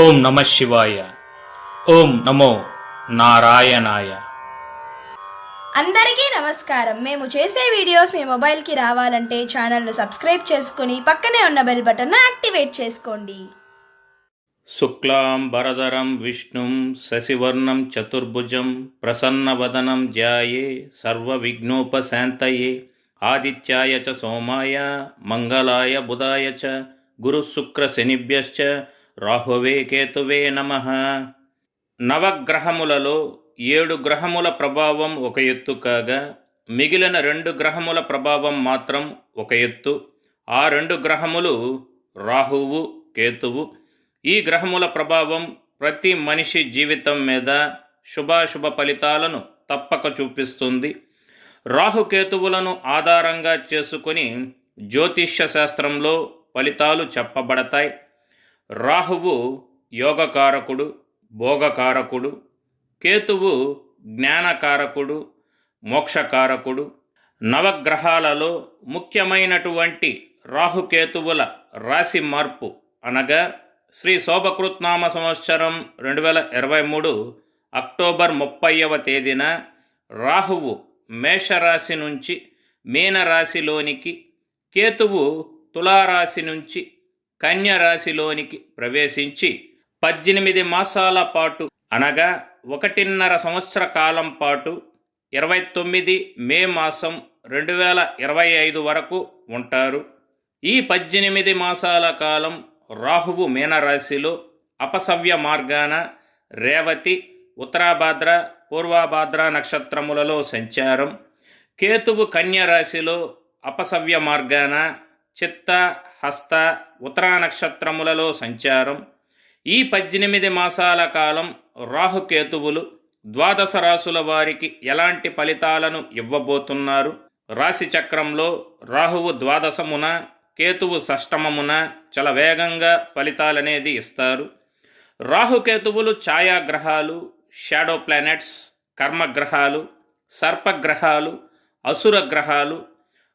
ఓం నమ శివాయ. ఓం నమో నారాయణాయ. అందరికీ నమస్కారం. మేము చేసే వీడియోస్ మీ మొబైల్కి రావాలంటే ఛానల్ను సబ్స్క్రైబ్ చేసుకుని పక్కనే ఉన్న బెల్ బటన్ను యాక్టివేట్ చేసుకోండి. శుక్లాం వరదరం విష్ణుం శశివర్ణం చతుర్భుజం ప్రసన్నవదనం ధ్యాయే సర్వవిఘ్నోపశాంతయే ఆదిత్యాయ చ సోమాయ మంగళాయ బుధాయ చ గురుశుక్ర శనిభ్యశ్చ రాహువే కేతువే నమః. నవగ్రహములలో 7 గ్రహముల ప్రభావం ఒక ఎత్తు కాగా మిగిలిన 2 గ్రహముల ప్రభావం మాత్రం ఒక ఎత్తు. ఆ 2 గ్రహములు రాహువు, కేతువు. ఈ గ్రహముల ప్రభావం ప్రతి మనిషి జీవితం మీద శుభాశుభ ఫలితాలను తప్పక చూపిస్తుంది. రాహుకేతువులను ఆధారంగా చేసుకొని జ్యోతిష్య శాస్త్రంలో ఫలితాలు చెప్పబడతాయి. రాహువు యోగకారకుడు, భోగకారకుడు. కేతువు జ్ఞానకారకుడు, మోక్షకారకుడు. నవగ్రహాలలో ముఖ్యమైనటువంటి రాహుకేతువుల రాశి మార్పు అనగా శ్రీ శోభకృత్నామ సంవత్సరం 2023 అక్టోబర్ 30వ తేదీన రాహువు మేషరాశి నుంచి మీనరాశిలోనికి, కేతువు తులారాశి నుంచి కన్యరాశిలోనికి ప్రవేశించి 18 మాసాల పాటు అనగా 1.5 సంవత్సర కాలం పాటు 29 మే మాసం 2025 వరకు ఉంటారు. ఈ 18 మాసాల కాలం రాహువు మీనరాశిలో అపసవ్య మార్గాన రేవతి, ఉత్తరాభాద్ర, పూర్వభాద్ర నక్షత్రములలో సంచారం, కేతువు కన్యరాశిలో అపసవ్య మార్గాన చిత్త, హస్త, ఉత్తరా నక్షత్రములలో సంచారం. ఈ 18 మాసాల కాలం రాహుకేతువులు ద్వాదశ రాశుల వారికి ఎలాంటి ఫలితాలను ఇవ్వబోతున్నారు? రాశి చక్రంలో రాహువు ద్వాదశమున, కేతువు షష్టమమున చాలా వేగంగా ఫలితాలనేది ఇస్తారు. రాహుకేతువులు ఛాయాగ్రహాలు, షాడో ప్లానెట్స్, కర్మగ్రహాలు, సర్పగ్రహాలు, అసుర గ్రహాలు.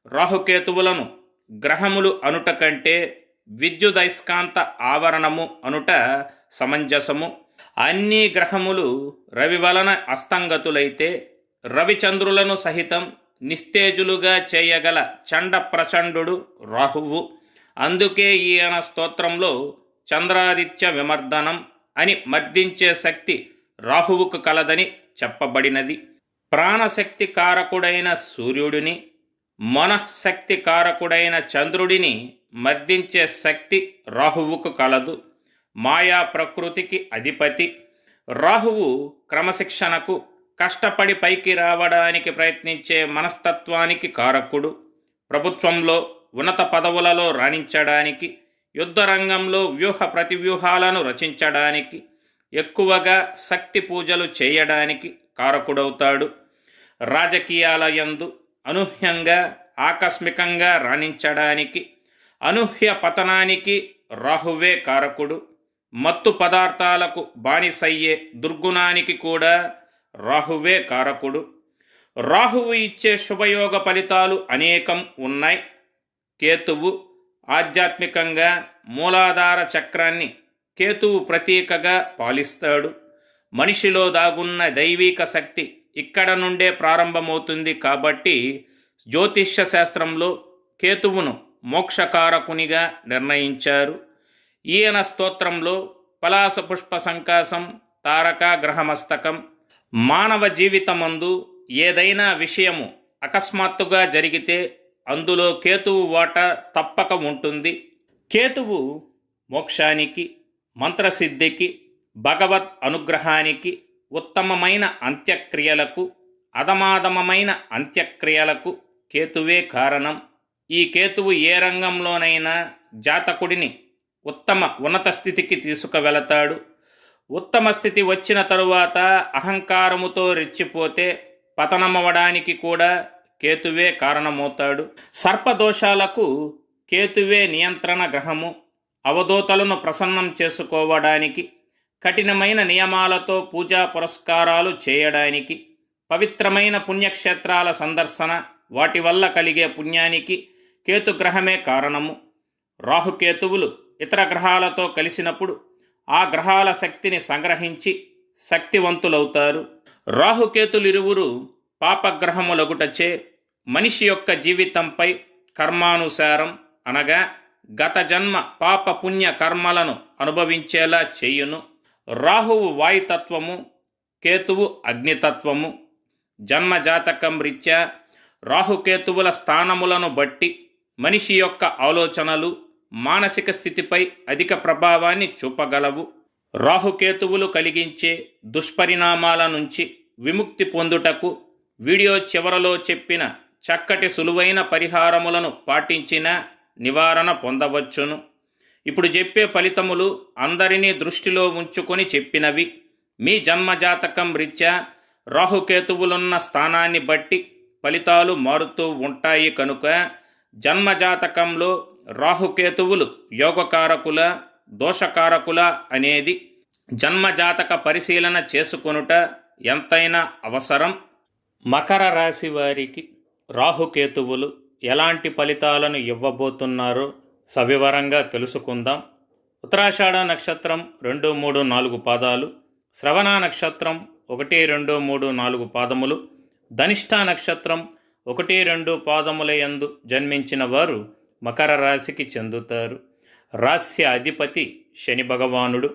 రాహుకేతువులను గ్రహములు అనుట కంటే విద్యుదయస్కాంత ఆవరణము అనుట సమంజసము. అన్ని గ్రహములు రవి వలన అస్తంగతులైతే రవిచంద్రులను సహితం నిస్తేజులుగా చేయగల చండ ప్రచండు రాహువు. అందుకే ఈయన స్తోత్రంలో చంద్రాదిత్య విమర్దనం అని మర్దించే శక్తి రాహువుకు కలదని చెప్పబడినది. ప్రాణశక్తి కారకుడైన సూర్యుడిని, మనఃశక్తి కారకుడైన చంద్రుడిని మర్దించే శక్తి రాహువుకు కలదు. మాయా ప్రకృతికి అధిపతి. రాహువు క్రమశిక్షణకు, కష్టపడి పైకి రావడానికి ప్రయత్నించే మనస్తత్వానికి కారకుడు. ప్రభుత్వంలో ఉన్నత పదవులలో రాణించడానికి, యుద్ధరంగంలో వ్యూహ ప్రతివ్యూహాలను రచించడానికి, ఎక్కువగా శక్తి పూజలు చేయడానికి కారకుడవుతాడు. రాజకీయాల యందు అనూహ్యంగా, ఆకస్మికంగా రాణించడానికి, అనూహ్య పతనానికి రాహువే కారకుడు. మత్తు పదార్థాలకు బానిసయ్యే దుర్గుణానికి కూడా రాహువే కారకుడు. రాహువు ఇచ్చే శుభయోగ ఫలితాలు అనేకం ఉన్నాయి. కేతువు ఆధ్యాత్మికంగా మూలాధార చక్రాన్ని కేతువు ప్రతీకగా పాలిస్తాడు. మనిషిలో దాగున్న దైవిక శక్తి ఇక్కడ నుండే ప్రారంభమవుతుంది. కాబట్టి జ్యోతిష్య శాస్త్రంలో కేతువును మోక్షకారకునిగా నిర్ణయించారు. ఈయన స్తోత్రంలో పలాస పుష్ప సంకాసం, తారక గ్రహమస్తకం. మానవ జీవితమందు ఏదైనా విషయము అకస్మాత్తుగా జరిగితే అందులో కేతువు వాటా తప్పక ఉంటుంది. కేతువు మోక్షానికి, మంత్రసిద్ధికి, భగవత్ అనుగ్రహానికి, ఉత్తమమైన అంత్యక్రియలకు, అధమాధమమైన అంత్యక్రియలకు కేతువే కారణం. ఈ కేతువు ఏ రంగంలోనైనా జాతకుడిని ఉత్తమ ఉన్నత స్థితికి తీసుకువెళతాడు. ఉత్తమ స్థితి వచ్చిన తరువాత అహంకారముతో రెచ్చిపోతే పతనమవడానికి కూడా కేతువే కారణమవుతాడు. సర్పదోషాలకు కేతువే నియంత్రణ గ్రహము. అవధూతలను ప్రసన్నం చేసుకోవడానికి, కఠినమైన నియమాలతో పూజా పురస్కారాలు చేయడానికి, పవిత్రమైన పుణ్యక్షేత్రాల సందర్శన, వాటి వల్ల కలిగే పుణ్యానికి కేతుగ్రహమే కారణము. రాహుకేతువులు ఇతర గ్రహాలతో కలిసినప్పుడు ఆ గ్రహాల శక్తిని సంగ్రహించి శక్తివంతులవుతారు. రాహుకేతులిరువురు పాపగ్రహములగుటచే మనిషి యొక్క జీవితంపై కర్మానుసారం అనగా గత జన్మ పాప పుణ్య కర్మలను అనుభవించేలా చేయును. రాహువు వాయుతత్వము, కేతువు అగ్నితత్వము. జన్మజాతకం రీత్యా రాహుకేతువుల స్థానములను బట్టి మనిషి యొక్క ఆలోచనలు మానసిక స్థితిపై అధిక ప్రభావాన్ని చూపగలవు. రాహుకేతువులు కలిగించే దుష్పరిణామాల నుంచి విముక్తి పొందుటకు వీడియో చివరలో చెప్పిన చక్కటి సులువైన పరిహారములను పాటించిన నివారణ పొందవచ్చును. ఇప్పుడు చెప్పే ఫలితములు అందరినీ దృష్టిలో ఉంచుకొని చెప్పినవి. మీ జన్మజాతకం రీత్యా రాహుకేతువులున్న స్థానాన్ని బట్టి ఫలితాలు మారుతూ ఉంటాయి కనుక జన్మజాతకంలో రాహుకేతువులు యోగకారకుల దోషకారకుల అనేది జన్మజాతక పరిశీలన చేసుకొనుట ఎంతైనా అవసరం. మకర రాశి వారికి రాహుకేతువులు ఎలాంటి ఫలితాలను ఇవ్వబోతున్నారో సవివరంగా తెలుసుకుందాం. ఉత్తరాషాఢ నక్షత్రం 2, 3, 4 పాదాలు, శ్రవణ నక్షత్రం 1, 2, 3, 4 పాదములు, ధనిష్ఠ నక్షత్రం 1, 2 పాదముల యందు జన్మించిన వారు మకర రాశికి చెందుతారు. రాస్య అధిపతి శని భగవానుడు.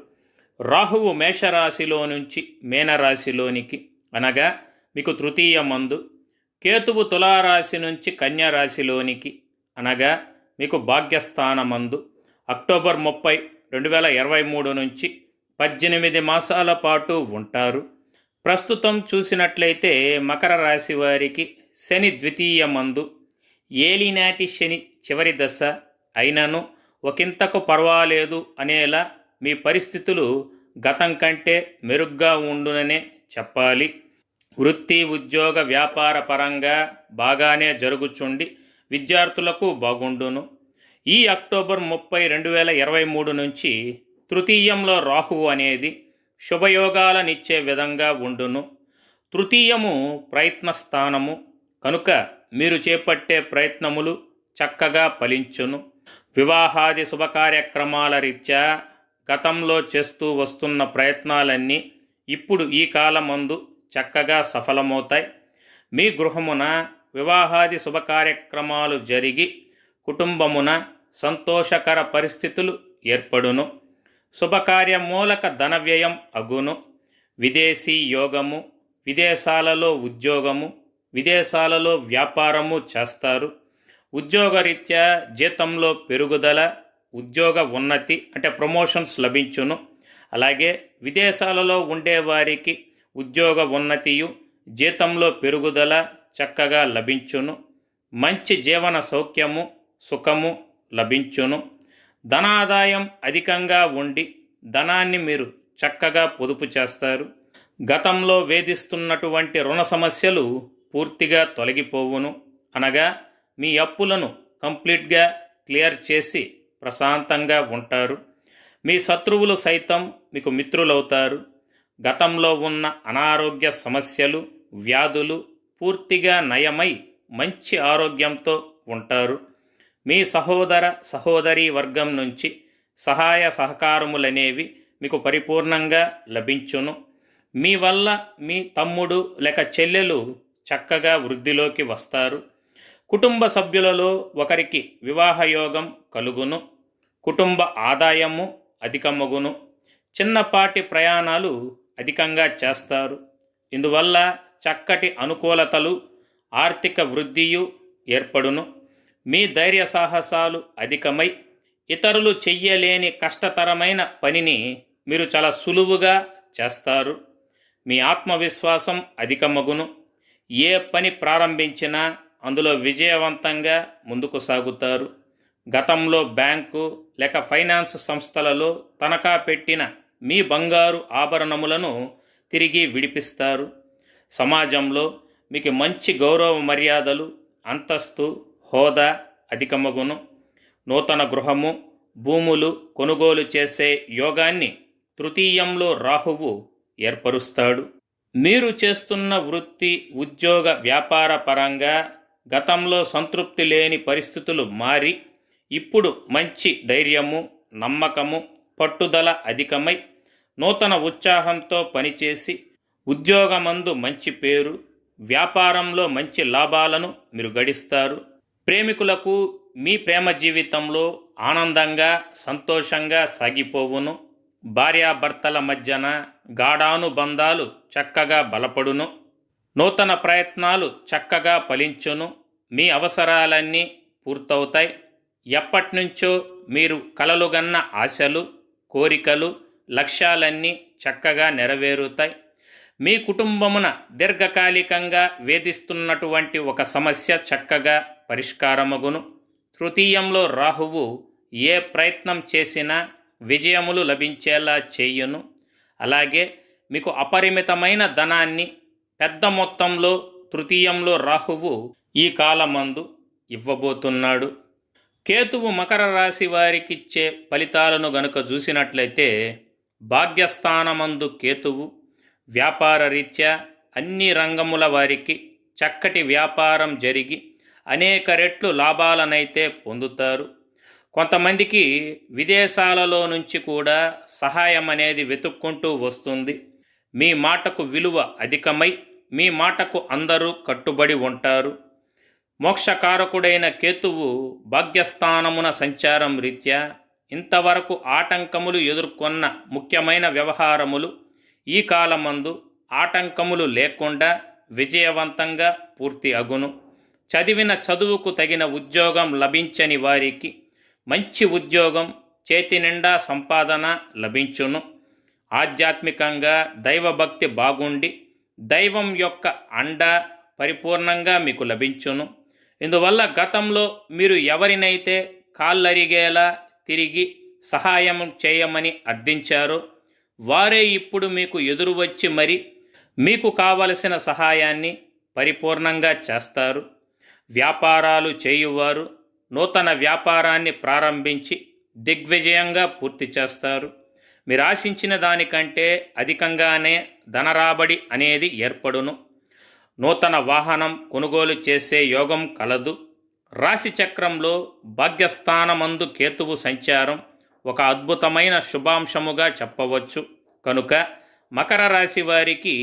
రాహువు మేషరాశిలో నుంచి మీనరాశిలోనికి అనగా మీకు తృతీయ మందు, కేతువు తులారాశి నుంచి కన్యారాశిలోనికి అనగా మీకు భాగ్యస్థానమందు అక్టోబర్ 30, 2023 నుంచి 18 మాసాల పాటు ఉంటారు. ప్రస్తుతం చూసినట్లయితే మకర రాశి వారికి శని ద్వితీయ మందు, ఏలినాటి శని చివరి దశ అయినను ఒకంతకు పర్వాలేదు అనేలా మీ పరిస్థితులు గతం కంటే మెరుగ్గా ఉండుననే చెప్పాలి. వృత్తి ఉద్యోగ వ్యాపార పరంగా బాగానే జరుగుచుండి విద్యార్థులకు బాగుండును. ఈ అక్టోబర్ 30, 2023 నుంచి తృతీయంలో రాహువు అనేది శుభయోగాలనిచ్చే విధంగా ఉండును. తృతీయము ప్రయత్న స్థానము కనుక మీరు చేపట్టే ప్రయత్నములు చక్కగా ఫలించును. వివాహాది శుభకార్యక్రమాల రీత్యా గతంలో చేస్తూ వస్తున్న ప్రయత్నాలన్నీ ఇప్పుడు ఈ కాలమందు చక్కగా సఫలమవుతాయి. మీ గృహమున వివాహాది శుభకార్యక్రమాలు జరిగి కుటుంబమున సంతోషకర పరిస్థితులు ఏర్పడును. శుభకార్యమూలక ధన వ్యయం అగును. విదేశీ యోగము, విదేశాలలో ఉద్యోగము, విదేశాలలో వ్యాపారము చేస్తారు. ఉద్యోగరీత్యా జీతంలో పెరుగుదల, ఉద్యోగ ఉన్నతి అంటే ప్రమోషన్స్ లభించును. అలాగే విదేశాలలో ఉండేవారికి ఉద్యోగ ఉన్నతియు జీతంలో పెరుగుదల చక్కగా లభించును. మంచి జీవన సౌఖ్యము సుఖము లభించును. ధనాదాయం అధికంగా ఉండి ధనాన్ని మీరు చక్కగా పొదుపు చేస్తారు. గతంలో వేధిస్తున్నటువంటి రుణ సమస్యలు పూర్తిగా తొలగిపోవును. అనగా మీ అప్పులను కంప్లీట్గా క్లియర్ చేసి ప్రశాంతంగా ఉంటారు. మీ శత్రువులు సైతం మీకు మిత్రులవుతారు. గతంలో ఉన్న అనారోగ్య సమస్యలు వ్యాధులు పూర్తిగా నయమై మంచి ఆరోగ్యంతో ఉంటారు. మీ సహోదరీ వర్గం నుంచి సహాయ సహకారములనేవి మీకు పరిపూర్ణంగా లభించును. మీ వల్ల మీ తమ్ముడు లేక చెల్లెలు చక్కగా వృద్ధిలోకి వస్తారు. కుటుంబ సభ్యులలో ఒకరికి వివాహయోగం కలుగును. కుటుంబ ఆదాయము అధికమగును. చిన్నపాటి ప్రయాణాలు అధికంగా చేస్తారు. ఇందువల్ల చక్కటి అనుకూలతలు ఆర్థిక వృద్ధియు ఏర్పడును. మీ ధైర్య సాహసాలు అధికమై ఇతరులు చెయ్యలేని కష్టతరమైన పనిని మీరు చాలా సులువుగా చేస్తారు. మీ ఆత్మవిశ్వాసం అధికమగును. ఏ పని ప్రారంభించినా అందులో విజయవంతంగా ముందుకు సాగుతారు. గతంలో బ్యాంకు లేక ఫైనాన్స్ సంస్థలలో తనఖా పెట్టిన మీ బంగారు ఆభరణములను తిరిగి విడిపిస్తారు. సమాజంలో మీకు మంచి గౌరవ మర్యాదలు అంతస్తు హోదా అధికమగును. నూతన గృహము భూములు కొనుగోలు చేసే యోగాన్ని తృతీయంలో రాహువు ఏర్పరుస్తాడు. మీరు చేస్తున్న వృత్తి ఉద్యోగ వ్యాపార పరంగా గతంలో సంతృప్తి లేని పరిస్థితులు మారి ఇప్పుడు మంచి ధైర్యము నమ్మకము పట్టుదల అధికమై నూతన ఉత్సాహంతో పనిచేసి ఉద్యోగమందు మంచి పేరు, వ్యాపారంలో మంచి లాభాలను మీరు గడిస్తారు. ప్రేమికులకు మీ ప్రేమ జీవితంలో ఆనందంగా సంతోషంగా సాగిపోవును. భార్యాభర్తల మధ్యన గాఢానుబంధాలు చక్కగా బలపడును. నూతన ప్రయత్నాలు చక్కగా ఫలించును. మీ అవసరాలన్నీ పూర్తవుతాయి. ఎప్పటినుంచో మీరు కలలుగన్న ఆశలు, కోరికలు, లక్ష్యాలన్నీ చక్కగా నెరవేరుతాయి. మీ కుటుంబమున దీర్ఘకాలికంగా వేధిస్తున్నటువంటి ఒక సమస్య చక్కగా పరిష్కారమగును. తృతీయంలో రాహువు ఏ ప్రయత్నం చేసినా విజయములు లభించేలా చేయును. అలాగే మీకు అపరిమితమైన ధనాన్ని పెద్ద మొత్తంలో తృతీయంలో రాహువు ఈ కాలమందు ఇవ్వబోతున్నాడు. కేతువు మకర రాశి వారికిచ్చే ఫలితాలను గనుక చూసినట్లయితే, భాగ్యస్థానమందు కేతువు వ్యాపార రీత్యా అన్ని రంగముల వారికి చక్కటి వ్యాపారం జరిగి అనేక రెట్లు లాభాలనైతే పొందుతారు. కొంతమందికి విదేశాలలో నుంచి కూడా సహాయం అనేది వెతుక్కుంటూ వస్తుంది. మీ మాటకు విలువ అధికమై మీ మాటకు అందరూ కట్టుబడి ఉంటారు. మోక్షకారకుడైన కేతువు భాగ్యస్థానమున సంచారం రీత్యా ఇంతవరకు ఆటంకములు ఎదుర్కొన్న ముఖ్యమైన వ్యవహారములు ఈ కాలమందు ఆటంకములు లేకుండా విజయవంతంగా పూర్తి అగును. చదివిన చదువుకు తగిన ఉద్యోగం లభించని వారికి మంచి ఉద్యోగం, చేతి నిండా సంపాదన లభించును. ఆధ్యాత్మికంగా దైవభక్తి బాగుండి దైవం యొక్క అండ పరిపూర్ణంగా మీకు లభించును. ఇందువల్ల గతంలో మీరు ఎవరినైతే కాళ్ళరిగేలా తిరిగి సహాయం చేయమని అర్థించారో వారే ఇప్పుడు మీకు ఎదురు వచ్చి మరి మీకు కావలసిన సహాయాన్ని పరిపూర్ణంగా చేస్తారు. వ్యాపారాలు చేయువారు నూతన వ్యాపారాన్ని ప్రారంభించి దిగ్విజయంగా పూర్తి చేస్తారు. మీరు ఆశించిన దానికంటే అధికంగానే ధనరాబడి అనేది ఏర్పడును. నూతన వాహనం కొనుగోలు చేసే యోగం కలదు. రాశి చక్రంలో భాగ్యస్థానమందు కేతువు సంచారం ఒక అద్భుతమైన శుభాంశముగా చెప్పవచ్చు. కనుక మకర రాశి వారికి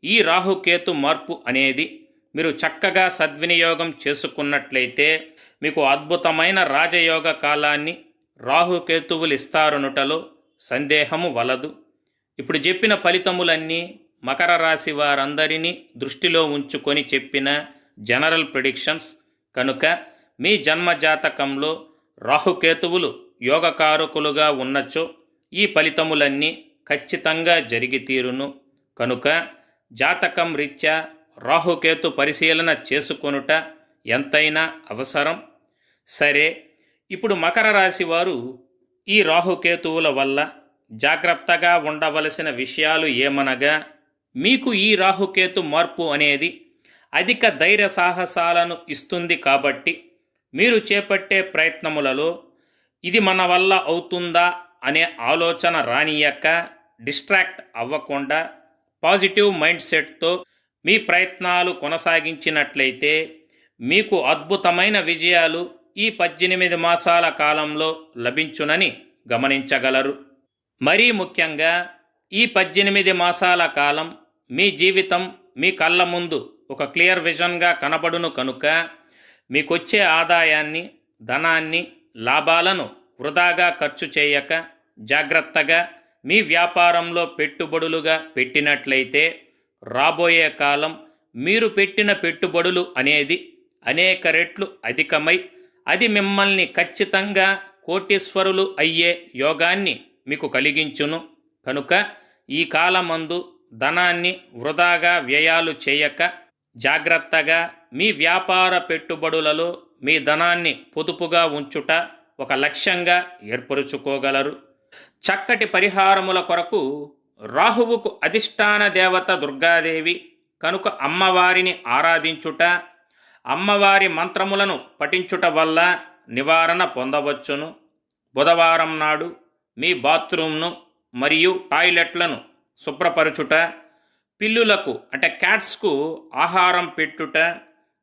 ఈ రాహుకేతు మార్పు అనేది మీరు చక్కగా సద్వినియోగం చేసుకున్నట్లయితే మీకు అద్భుతమైన రాజయోగ కాలాన్ని రాహుకేతువులు ఇస్తారనుటలో సందేహము వలదు. ఇప్పుడు చెప్పిన ఫలితములన్నీ మకర రాశి వారందరినీ దృష్టిలో ఉంచుకొని చెప్పిన జనరల్ ప్రిడిక్షన్స్. కనుక మీ జన్మజాతకంలో రాహుకేతువులు యోగకారకులుగా ఉన్నచో ఈ ఫలితములన్నీ ఖచ్చితంగా జరిగి తీరును. కనుక జాతకం రీత్యా రాహుకేతు పరిశీలన చేసుకొనుట ఎంతైనా అవసరం. సరే, ఇప్పుడు మకర రాశి వారు ఈ రాహుకేతువుల వల్ల జాగ్రత్తగా ఉండవలసిన విషయాలు ఏమనగా, మీకు ఈ రాహుకేతు మార్పు అనేది అధిక ధైర్య సాహసాలను ఇస్తుంది. కాబట్టి మీరు చేపట్టే ప్రయత్నములలో ఇది మన వల్ల అవుతుందా అనే ఆలోచన రానియక డిస్ట్రాక్ట్ అవ్వకుండా పాజిటివ్ మైండ్ సెట్తో మీ ప్రయత్నాలు కొనసాగించినట్లయితే మీకు అద్భుతమైన విజయాలు ఈ 18 మాసాల కాలంలో లభించునని గమనించగలరు. మరీ ముఖ్యంగా ఈ 18 మాసాల కాలం మీ జీవితం మీ కళ్ళ ముందు ఒక క్లియర్ విజన్గా కనబడును. కనుక మీకొచ్చే ఆదాయాన్ని, ధనాన్ని, లాభాలను వృధాగా ఖర్చు చేయక జాగ్రత్తగా మీ వ్యాపారంలో పెట్టుబడులుగా పెట్టినట్లయితే రాబోయే కాలం మీరు పెట్టిన పెట్టుబడులు అనేది అనేక రెట్లు అధికమై అది మిమ్మల్ని ఖచ్చితంగా కోటీశ్వరులు అయ్యే యోగాన్ని మీకు కలిగించును. కనుక ఈ కాలమందు ధనాన్ని వృధాగా వ్యయాలు చేయక జాగ్రత్తగా మీ వ్యాపార పెట్టుబడులలో మీ ధనాన్ని పొదుపుగా ఉంచుట ఒక లక్ష్యంగా ఏర్పరుచుకోగలరు. చక్కటి పరిహారముల కొరకు రాహువుకు అధిష్టాన దేవత దుర్గాదేవి కనుక అమ్మవారిని ఆరాధించుట, అమ్మవారి మంత్రములను పఠించుట వల్ల నివారణ పొందవచ్చును. బుధవారం నాడు మీ బాత్రూమ్ను మరియు టాయిలెట్లను శుభ్రపరచుట, పిల్లులకు అంటే క్యాట్స్కు ఆహారం పెట్టుట,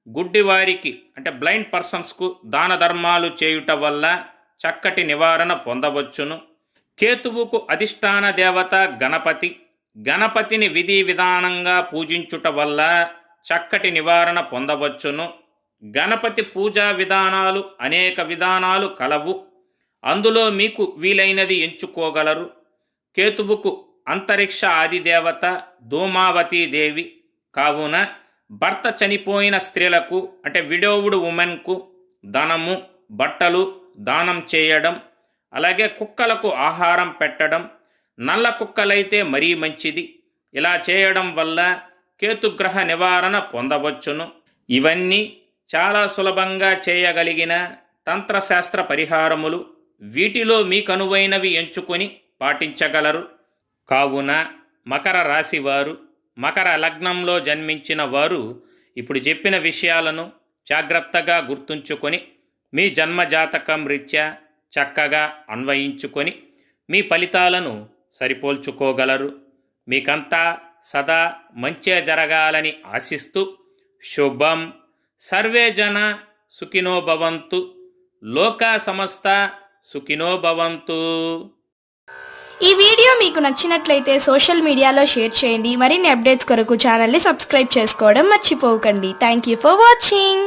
గుడ్డివారికి అంటే బ్లైండ్ పర్సన్స్కు దాన ధర్మాలు చేయుట వల్ల చక్కటి నివారణ పొందవచ్చును. కేతువుకు అధిష్టాన దేవత గణపతి. గణపతిని విధి విధానంగా పూజించుట వల్ల చక్కటి నివారణ పొందవచ్చును. గణపతి పూజా విధానాలు అనేక విధానాలు కలవు. అందులో మీకు వీలైనది ఎంచుకోగలరు. కేతువుకు అంతరిక్ష ఆదిదేవత ధూమావతీ దేవి కావున భర్త చనిపోయిన స్త్రీలకు అంటే విడోవుడ్ ఉమెన్కు ధనము బట్టలు దానం చేయడం, అలాగే కుక్కలకు ఆహారం పెట్టడం, నల్ల కుక్కలైతే మరీ మంచిది. ఇలా చేయడం వల్ల కేతుగ్రహ నివారణ పొందవచ్చును. ఇవన్నీ చాలా సులభంగా చేయగలిగిన తంత్రశాస్త్ర పరిహారములు. వీటిలో మీకనువైనవి ఎంచుకొని పాటించగలరు. కావున మకర రాశివారు, మకర లగ్నంలో జన్మించిన వారు ఇప్పుడు చెప్పిన విషయాలను జాగ్రత్తగా గుర్తుంచుకొని మీ జన్మజాతకం రీత్యా చక్కగా అన్వయించుకొని మీ ఫలితాలను సరిపోల్చుకోగలరు. మీకంతా సదా మంచే జరగాలని ఆశిస్తూ శుభం. సర్వే జన సుఖినో భవంతు. లోకా సమస్త సుఖినో భవంతు. ఈ వీడియో మీకు నచ్చినట్లయితే సోషల్ మీడియాలో షేర్ చేయండి. మరిన్ని అప్డేట్స్ కొరకు ఛానల్ని సబ్స్క్రైబ్ చేసుకోవడం మర్చిపోకండి. Thank you for watching.